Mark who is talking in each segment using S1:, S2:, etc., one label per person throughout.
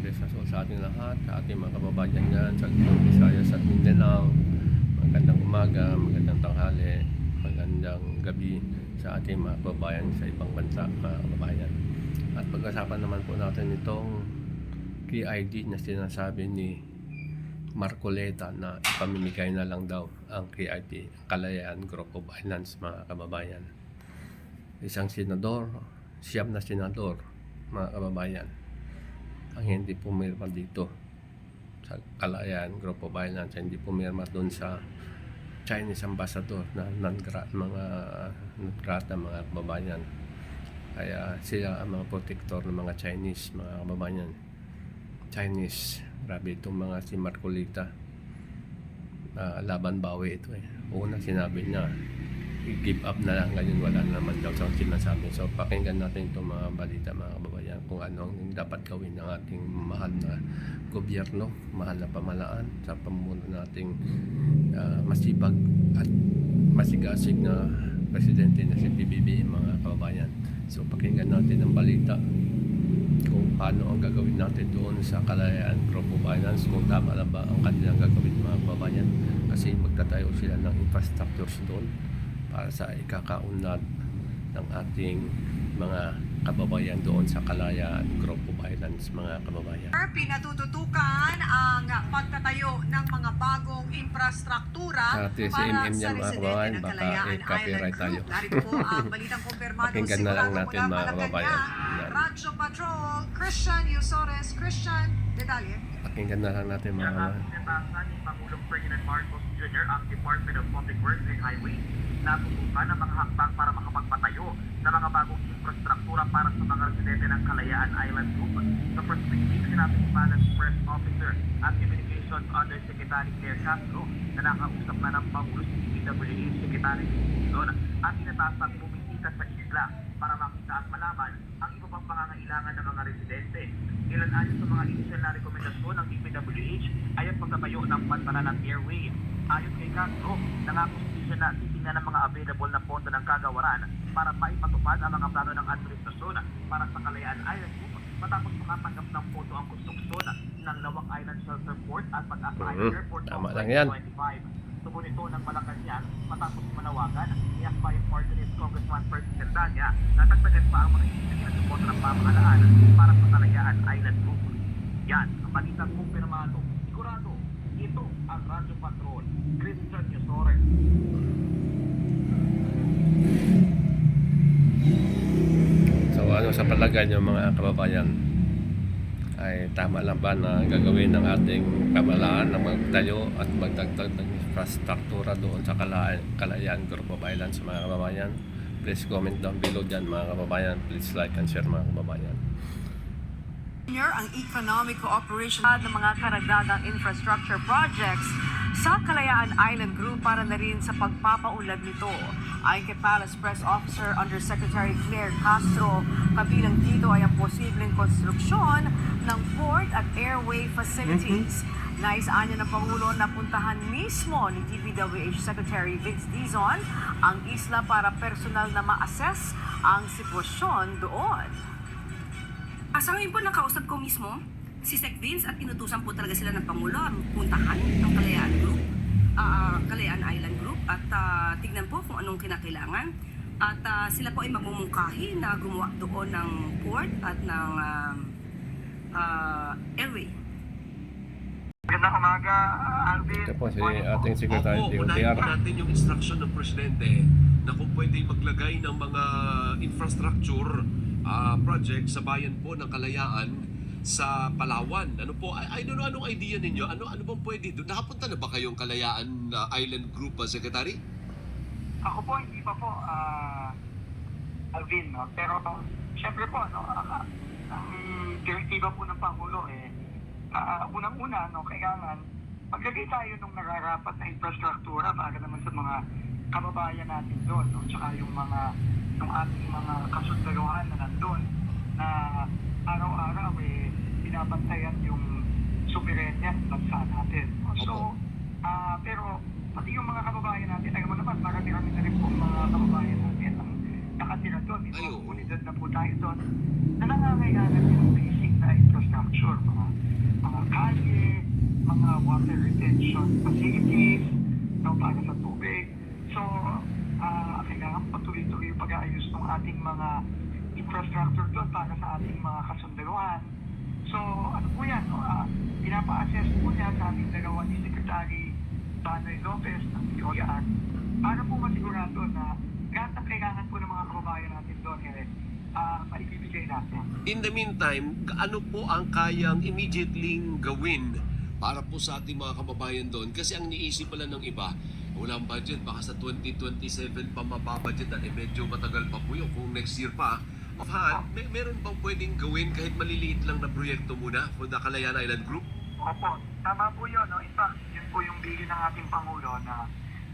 S1: Mabiyas na sa ating lahat, sa ating mga kababayan dyan, sa Luzon, Visayas at Mindanao. Magandang umaga, magandang tanghali, magandang gabi sa ating mga kababayan sa ibang bansa, mga kababayan. At pag-usapan naman po natin itong KID na sinasabi ni Marcoleta na ipamimigay na lang daw ang KID, Kalayaan Group of Islands, mga kababayan. Isang senador, siyam na senador, mga kababayan, ang hindi pumirma dito sa Kalayaan Group of Islands, hindi pumirma doon sa Chinese ambassador na mga non-grata, mga kababayan. Kaya sila ang mga protector ng mga Chinese, mga kababayan. Chinese, grabe itong mga si Marcolita, laban bawi ito eh. Una sinabi niya i-give up na lang, ngayon wala naman daw siyang sinasabi. So pakinggan natin itong mga balita, mga kababayan, kung ano ang dapat gawin ng ating mahal na gobyerno, mahal na pamahalaan sa pamumuno nating masibag at masigasig na presidente na si PBBM, mga kababayan. So pakinggan natin ang balita kung paano ang gagawin natin doon sa Kalayaan Group of Islands, kung tama na ba ang kanilang gagawin, mga kababayan, kasi magtatayo sila ng infrastructures doon para sa ikakaunlad ng ating mga kababayan doon sa Kalayaan Group of Islands, mga kababayan.
S2: Pinatututukan ang pagtatayo ng mga bagong infrastruktura
S1: Sa
S2: para
S1: TCMM
S2: sa
S1: yan, mga
S2: residente
S1: kababayan,
S2: ng
S1: baka
S2: Kalayaan
S1: copyright
S2: Island
S1: tayo.
S2: Group. Narito po ang balitang kumpirmado
S1: Pakinggan na lang natin, mga kababayan.
S2: Radyo Patrol, Christian Yusores. Christian, detalye.
S1: Pakinggan na lang natin, mga kababayan.
S3: Pinatasan ni Pangulong Ferdinand Marcos Jr. ang Department of Public Works and Highways na tutukan ng mga hakbang para makapagpatayo ng mga bagong infrastruktura para sa mga residente ng Kalayaan Island Group. Sa first meeting, sinabi ni Finance Press Officer at Communications Undersecretary Claire Castro na nakausap na ng Pangulo si DPWH Secretary Dizon at inatasang bumisita sa isla para makita at malaman ang iba pang pangangailangan ng mga residente. Ilan ayon sa mga inisyal na rekomendasyon ng DPWH ay ang pagtatayo ng pantalan ng airway. Ayon kay Castro, nangako siya na titingnan ng mga available na pondo ng kagawaran para maipatupad ang mga plano ng administrasyon para sa Kalayaan Island Group matapos makatanggap ng pondo ang konstruksyon ng Lawak Island Shelter Port at Pag-asa Island Airport noong 2025. Tubo nito ng Malacanang matapos manawagan ni Akbayan Party List Congressman Percy Cerdanya na dagdagan pa ang mga inisyal na suporta ng pamahalaan para sa Kalayaan Island Group. Yan ang balitang kumpirmado. Sigurado, ito ang Radyo Patrol, Christian Yusores.
S1: So ano sa palagay niyo, mga kababayan, ay tama lang ba na gagawin ng ating pamahalaan na magtayo at magdagdag ng infrastruktura doon sa Kalayaan Group of Islands, mga kababayan? Please comment down below dyan, mga kababayan. Please like and share, mga kababayan.
S2: Ang economic cooperation ng mga karagdagang infrastructure projects sa Kalayaan Island Group para na rin sa pagpapaunlad nito. Ayon kay Palace Press Officer Undersecretary Claire Castro, kabilang dito ay ang posibleng konstruksyon ng port at airway facilities. Naisaan niya ng Pangulo na puntahan mismo ni DPWH Secretary Vince Dizon ang isla para personal na ma-assess ang sitwasyon doon.
S4: Sa ngayon po, nakausap ko mismo si Sec Vince at inutusan po talaga sila ng Pangulo ang puntahan ng Kalayaan Group, Kalayaan Island Group at tignan po kung anong kinakailangan. At sila po ay magmumungkahi na gumawa doon ng port at ng airway.
S3: Magandang umaga, Alvin.
S1: Ito po si ating Secretary
S5: Opo,
S1: DOTR.
S5: unahin po natin yung instruction ng Presidente na kung pwede maglagay ng mga infrastructure project sa bayan po ng Kalayaan sa Palawan. Ano po, I don't know anong idea ninyo. Ano bang pwede doon? Nakapunta na ba kayong Kalayaan Island Group, Secretary?
S3: Ako po, hindi pa po, Alvin, no? Pero syempre po, no, ang direktiba po ng Pangulo unang-una, no, kailangan maglagay tayo ng nararapat na infrastruktura para naman sa mga kababayan natin doon, no? Tsaka yung ating mga kasundaluhan na nandun na araw-araw binabantayan yung soberenya ng bansa natin. So, pero pati yung mga kababayan natin, alam mo naman, marami-rami na rin po mga kababayan natin ang nakatira doon. Ito, unidad na po tayo doon na nangangailangan yung basic na infrastructure, mga
S6: mga water retention facilities, no, para sa tubig. So, kailangan patuloy-tuloy yung pag-aayos ng ating mga infrastructure doon para sa ating mga kasundaluhan. So, ano po yan, no? Pinapa-assess po niya sa ating dalawa ni Secretary Banoy Lopez ng DOLR para po masigurado na lahat ng kailangan po ng mga kababayan natin doon maibibigay natin.
S5: In the meantime, ano po ang kayang immediately gawin para po sa ating mga kababayan doon? Kasi ang niisip pala ng iba, walang budget, baka sa 2027 pa mapabudgetan, medyo matagal pa po yun kung next year pa. Offhand, meron bang pwedeng gawin kahit maliliit lang na proyekto muna for the Kalayaan Island Group?
S6: Opo, tama po yun. No? In fact, yun po yung bilin ng ating Pangulo na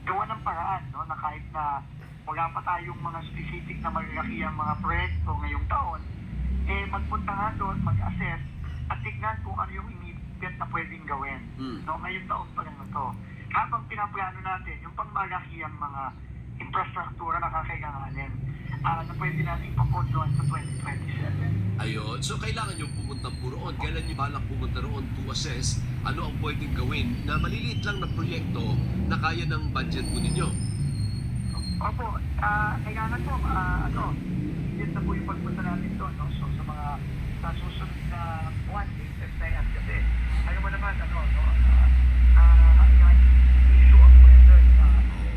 S6: gawa ng paraan, no? Na kahit na wala pa tayong mga specific na malalaki ang mga proyekto ngayong taon, magpunta nga doon, mag-assess at tignan kung ano yung immediate na pwedeng gawin. No? Ngayong taon pa lang na to. Habang pinaplano natin yung pangmalaki ang mga infrastruktura na kakailanganin na pwede natin papondohan sa 2027.
S5: Ayun. So, kailangan nyo pumunta po roon. Kailan nyo balak pumunta roon to assess ano ang pwedeng gawin na maliliit lang na proyekto na kaya ng budget po ninyo?
S6: Opo, kailangan po, yun na po yung pagpunta natin doon, no? So, sa mga susunod na buwan, latest na yan, kasi ayaw mo naman, issue of weather sa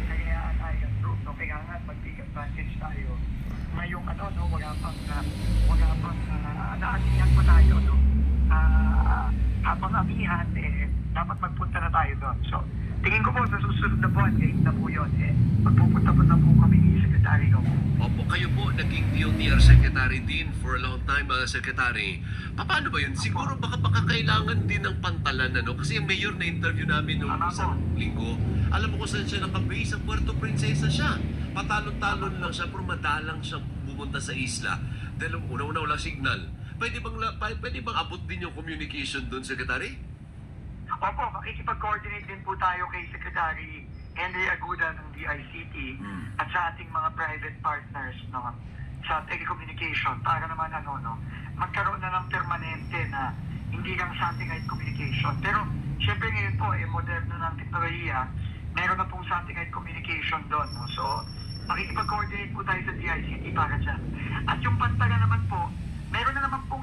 S6: Kalayaan Island Group, no? Kailangan mag-take advantage tayo. Ngayong, wala pang naanihan pa tayo, no? Habang amihan, dapat magpunta na tayo doon. So, tingin ko po sa susunod na buwan, date na po yun, magpupunta po na po kami ni Secretary Gamo.
S5: Opo, kayo po naging DOTR Secretary din for a long time, Secretary. Paano ba yun? Siguro baka kailangan din ng pantalan, Kasi yung mayor na interview namin noong isang linggo, alam mo kung saan siya nakabase, sa Puerto Princesa siya. Patalon-talon lang siya, pero madalang siya pumunta sa isla. Dahil una-una walang signal. Pwede bang abot din yung communication doon, Secretary?
S6: Opo, makikipag-coordinate din po tayo kay Secretary Henry Aguda ng DICT at sa ating mga private partners, no, sa telecommunication para naman magkaroon na ng permanente na hindi lang satellite communication. Pero syempre ngayon po moderno ng teknolohiya, meron na pong satellite communication doon, no? So makikipag-coordinate po tayo sa DICT para dyan. At yung Pantala naman po, meron na naman pong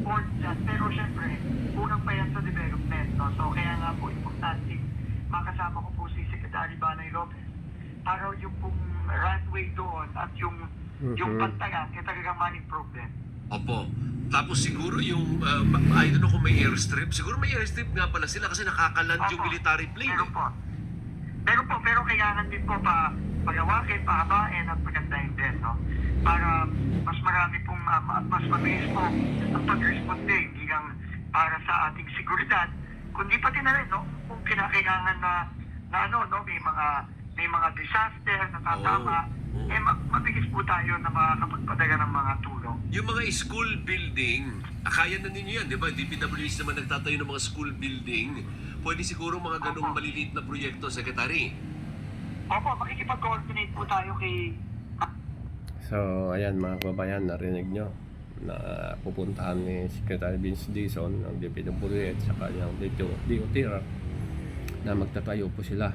S6: board dyan. Pero syempre, unang pa yan sa development, no? So kaya nga po importante makasama ko po si Secretary Banoy Lopez para yung pong runway doon at yung Pantala kaya talagang ma-improve din.
S5: Opo. Tapos siguro yung, I don't know kung may airstrip. Siguro may airstrip nga pala sila kasi nakakaland yung military plane.
S6: Pero kailangan din po pagawakin, pahabain at pagandahin din, no? Para mas marami pong, mas mabilis po ang pag-respond din, hindi lang para sa ating seguridad, kundi pati na rin, no? Kung kinakailangan na may mga disaster na tatama, mabilis po tayo na makakapagpadala ng mga tulong.
S5: Yung mga school building, kaya na ninyo yan, di ba? DPWH naman nagtatayo ng mga school building. Pwede siguro mga ganong maliliit na proyekto, Secretary.
S6: Opo, makikipag-coordinate po tayo kay...
S1: So, ayan mga kababayan, narinig nyo na pupuntahan ni Secretary Vince Dizon ng DPWH sa kanyang DOTR na magtatayo po sila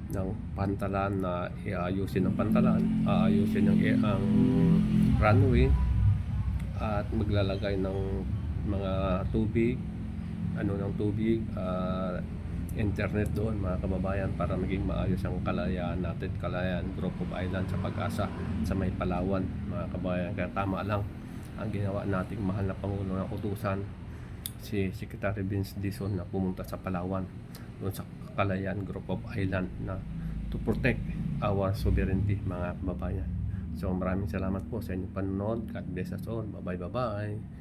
S1: ng pantalan na iayusin ng pantalan, aayusin ang runway at maglalagay ng mga tubig, internet doon mga kababayan para maging maayos ang Kalayaan natin, Kalayaan Group of Island sa Pag-asa sa may Palawan mga kababayan. Kaya tama lang ang ginawa nating mahal na Pangulo ng Utusan si Secretary Vince Dizon na pumunta sa Palawan doon sa Kalayaan Group of Island na to protect our sovereignty mga kababayan. So maraming salamat po sa inyong panonood. God bless us all. Bye bye.